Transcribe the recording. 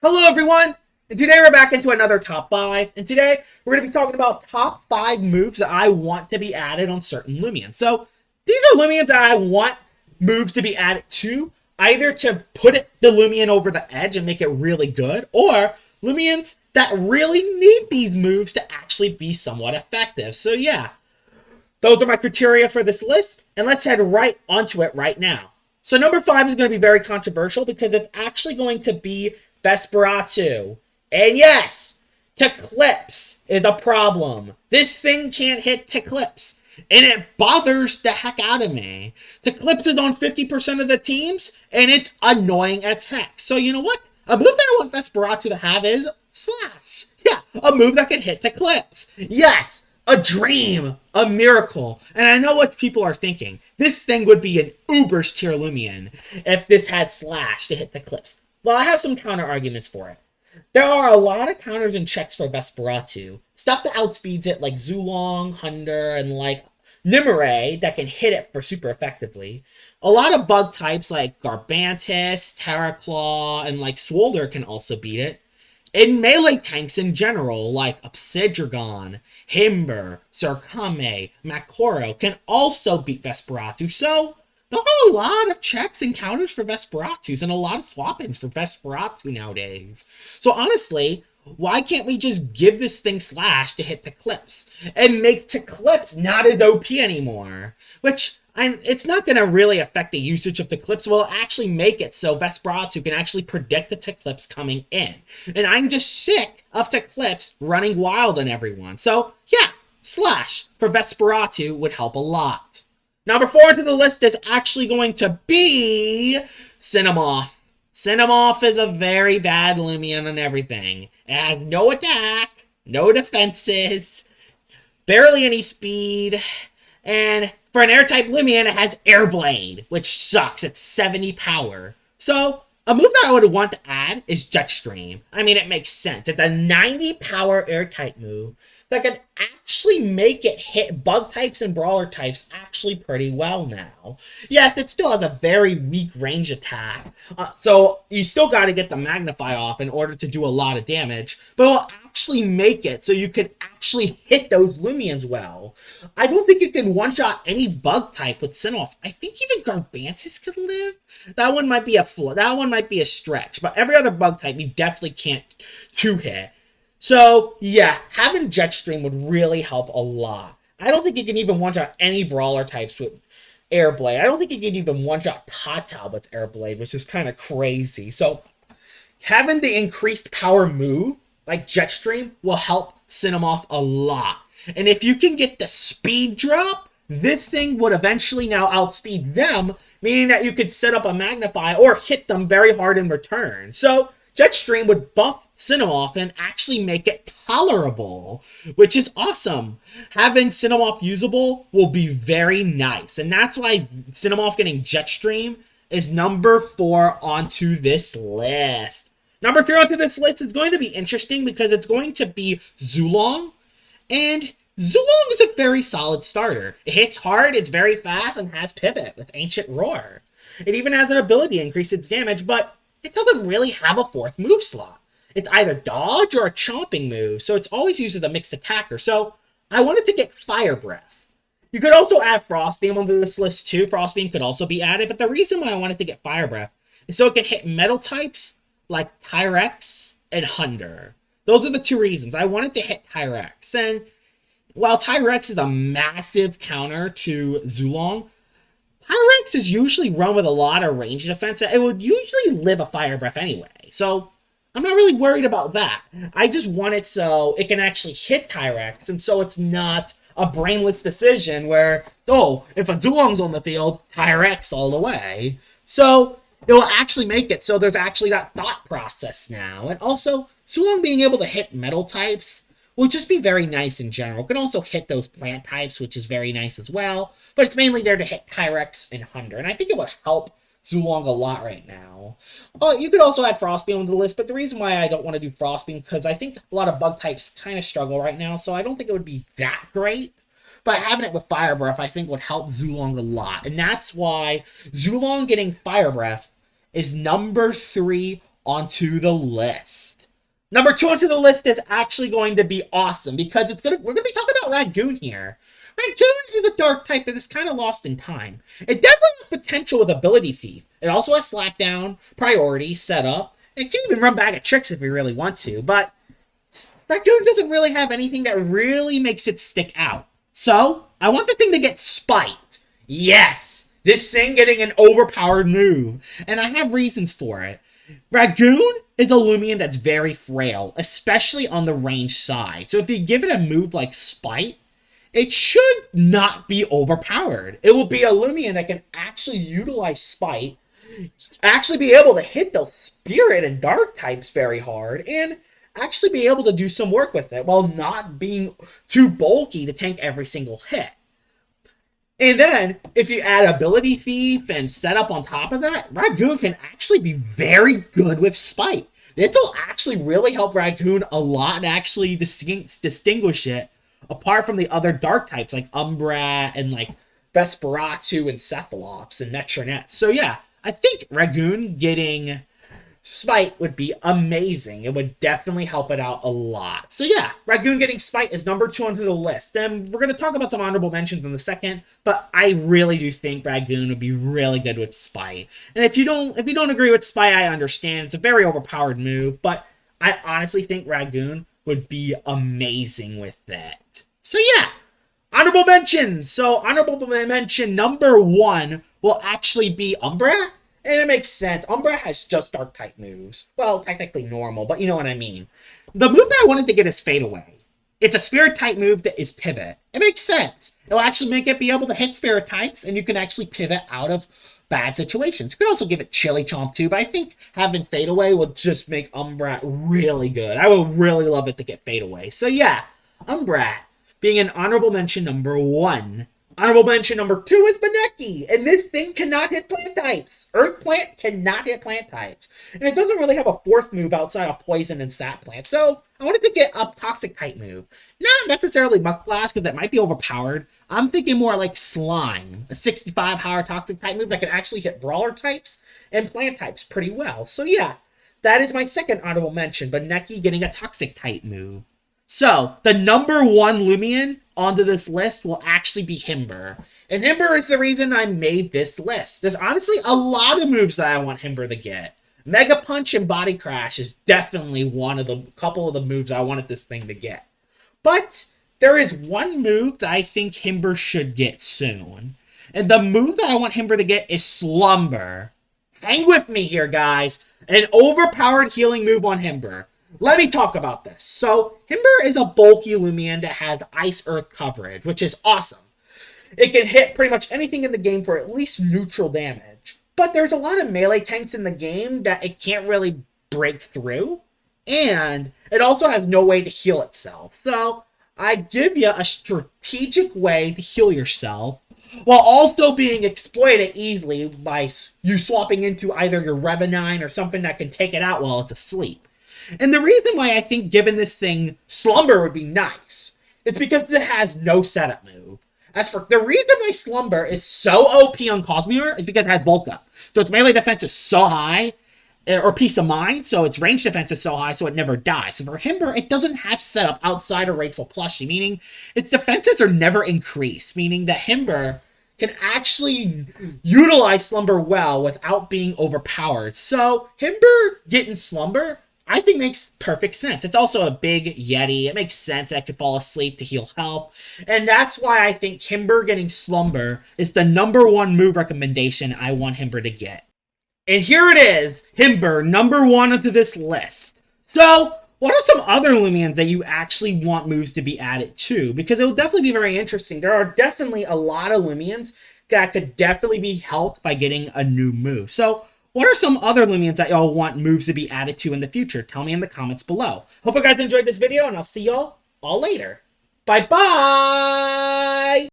Hello everyone, and today we're back into another top 5, and today we're going to be talking about top 5 moves that I want to be added on certain Loomians. So these are Loomians that I want moves to be added to, either to put the Loomian over the edge and make it really good, or Loomians that really need these moves to actually be somewhat effective. So yeah, those are my criteria for this list, and let's head right onto it right now. So number 5 is going to be very controversial because it's actually going to be Vesperatu. And yes, Teclipse is a problem. This thing can't hit Teclipse, and it bothers the heck out of me. Teclipse is on 50% of the teams, and it's annoying as heck. So you know what? A move that I want Vesperatu to have is Slash. Yeah, a move that can hit Teclipse. Yes, a dream, a miracle. And I know what people are thinking. This thing would be an Uber's tier Loomian if this had Slash to hit Teclipse. Well, I have some counter arguments for it. There are a lot of counters and checks for Vesperatu. Stuff that outspeeds it like Zulong, Hunder, and like Nimue that can hit it for super effectively. A lot of bug types like Garbantis, Terraclaw, and like Swolder can also beat it. And melee tanks in general, like Obsidragon, Himber, Zerkame, Makoro, can also beat Vesperatu. So there are a lot of checks and counters for Vesperatus and a lot of swap-ins for Vesperatu nowadays. So honestly, why can't we just give this thing Slash to hit Teclipse and make Teclipse not as OP anymore? Which, it's not going to really affect the usage of Teclipse. Will actually make it so Vesperatu can actually predict the Teclipse coming in. And I'm just sick of Teclipse running wild on everyone. So yeah, Slash for Vesperatu would help a lot. Number 4 to the list is actually going to be Cinemoth. Cinemoth is a very bad Loomian on everything. It has no attack, no defenses, barely any speed, and for an air-type Loomian, it has Airblade, which sucks. It's 70 power. So a move that I would want to add is Jetstream. I mean, it makes sense. It's a 90 power air-type move that can actually make it hit bug types and brawler types actually pretty well now. Yes, it still has a very weak range attack, so you still got to get the Magnify off in order to do a lot of damage, but it will actually make it so you can actually hit those Loomians well. I don't think you can one-shot any bug type with Cinemoth. I think even Garbantis could live. That one might be a stretch, but every other bug type you definitely can't two-hit. So, yeah, having Jetstream would really help a lot. I don't think you can even one-shot any brawler types with Airblade. I don't think you can even one-shot Tata with Airblade, which is kind of crazy. So, having the increased power move, like Jetstream, will help Cinemoth a lot. And if you can get the speed drop, this thing would eventually now outspeed them, meaning that you could set up a Magnify or hit them very hard in return. So, Jetstream would buff Cinemoth and actually make it tolerable, which is awesome. Having Cinemoth usable will be very nice, and that's why Cinemoth getting Jetstream is number 4 onto this list. Number 3 onto this list is going to be interesting because it's going to be Zulong, and Zulong is a very solid starter. It hits hard, it's very fast, and has Pivot with Ancient Roar. It even has an ability to increase its damage, but it doesn't really have a 4th move slot. It's either dodge or a chomping move, so it's always used as a mixed attacker. So I wanted to get Fire Breath. You could also add Frost Beam onto this list too. Frost Beam could also be added, but the reason why I wanted to get Fire Breath is so it can hit metal types like Tyrex and Hunder. Those are the 2 reasons. I wanted to hit Tyrex, and while Tyrex is a massive counter to Zulong, Tyrex is usually run with a lot of range defense. It would usually live a Fire Breath anyway, so I'm not really worried about that. I just want it so it can actually hit Tyrex, and so it's not a brainless decision where, oh, if a Zulong's on the field, Tyrex all the way. So it will actually make it so there's actually that thought process now. And also, Zulong being able to hit metal types will just be very nice in general. It can also hit those plant types, which is very nice as well. But it's mainly there to hit Tyrex and Hunder. And I think it would help Zulong a lot right now. You could also add Frostbeam on the list, but the reason why I don't want to do Frostbeam, because I think a lot of bug types kind of struggle right now, so I don't think it would be that great. But having it with Fire Breath, I think, would help Zulong a lot. And that's why Zulong getting Fire Breath is number 3 onto the list. Number 2 onto the list is actually going to be awesome because we're going to be talking about Ragoon here. Ragoon is a dark type that is kind of lost in time. It definitely has potential with Ability Thief. It also has Slapdown, Priority, Setup. It can even run bag of tricks if we really want to, but Ragoon doesn't really have anything that really makes it stick out. So, I want the thing to get Spite. Yes! This thing getting an overpowered move. And I have reasons for it. Ragoon is a Loomian that's very frail, especially on the range side. So if you give it a move like Spite, it should not be overpowered. It will be a Loomian that can actually utilize Spite, actually be able to hit those Spirit and Dark types very hard, and actually be able to do some work with it while not being too bulky to tank every single hit. And then, if you add Ability Thief and Setup on top of that, Ragoon can actually be very good with Spite. This will actually really help Ragoon a lot and actually distinguish it apart from the other dark types like Umbra and like Vesperatu and Cephalops and Metronet. So yeah, I think Ragoon getting Spite would be amazing. It would definitely help it out a lot. So yeah, Ragoon getting Spite is number 2 onto the list. And we're going to talk about some honorable mentions in a second, but I really do think Ragoon would be really good with Spite. And if you don't agree with Spite, I understand. It's a very overpowered move, but I honestly think Ragoon would be amazing with it. So yeah, honorable mentions. So honorable mention number 1 will actually be Umbra. And it makes sense. Umbra has just dark type moves. Well, technically normal, but you know what I mean. The move that I wanted to get is Fade Away. It's a spirit type move that is pivot. It makes sense. It'll actually make it be able to hit spirit types, and you can actually pivot out of bad situations. You could also give it Chili Chomp too, but I think having Fade Away will just make Umbra really good. I would really love it to get Fade Away. So yeah, Umbra being an honorable mention number 1. Honorable mention number 2 is Baneki, and this thing cannot hit plant types. Earth Plant cannot hit plant types. And it doesn't really have a 4th move outside of Poison and Sap Plant, so I wanted to get a Toxic type move. Not necessarily Muck Blast, because that might be overpowered. I'm thinking more like Slime, a 65 power Toxic type move that can actually hit Brawler types and plant types pretty well. So yeah, that is my second honorable mention, Baneki getting a Toxic type move. So, the number 1 Loomian onto this list will actually be Himber. And Himber is the reason I made this list. There's honestly a lot of moves that I want Himber to get. Mega Punch and Body Crash is definitely couple of the moves I wanted this thing to get. But there is one move that I think Himber should get soon. And the move that I want Himber to get is Slumber. Hang with me here, guys. An overpowered healing move on Himber. Let me talk about this. So, Himber is a bulky Loomian that has Ice-Earth coverage, which is awesome. It can hit pretty much anything in the game for at least neutral damage. But there's a lot of melee tanks in the game that it can't really break through. And it also has no way to heal itself. So, I give you a strategic way to heal yourself, while also being exploited easily by you swapping into either your Revenine or something that can take it out while it's asleep. And the reason why I think giving this thing Slumber would be nice, it's because it has no setup move. As for the reason why Slumber is so OP on Cosmere is because it has bulk up. So its melee defense is so high, or Peace of Mind, so its range defense is so high so it never dies. So for Himber, it doesn't have setup outside of Rageful Plushie, meaning its defenses are never increased, meaning that Himber can actually utilize Slumber well without being overpowered. So Himber getting Slumber, I think, makes perfect sense. It's also a big Yeti. It makes sense that it could fall asleep to heal health. And that's why I think Himber getting Slumber is the number 1 move recommendation I want Himber to get. And here it is, Himber, number 1 onto this list. So, what are some other Loomians that you actually want moves to be added to? Because it will definitely be very interesting. There are definitely a lot of Loomians that could definitely be helped by getting a new move. So, what are some other Loomians that y'all want moves to be added to in the future? Tell me in the comments below. Hope you guys enjoyed this video, and I'll see y'all all later. Bye-bye!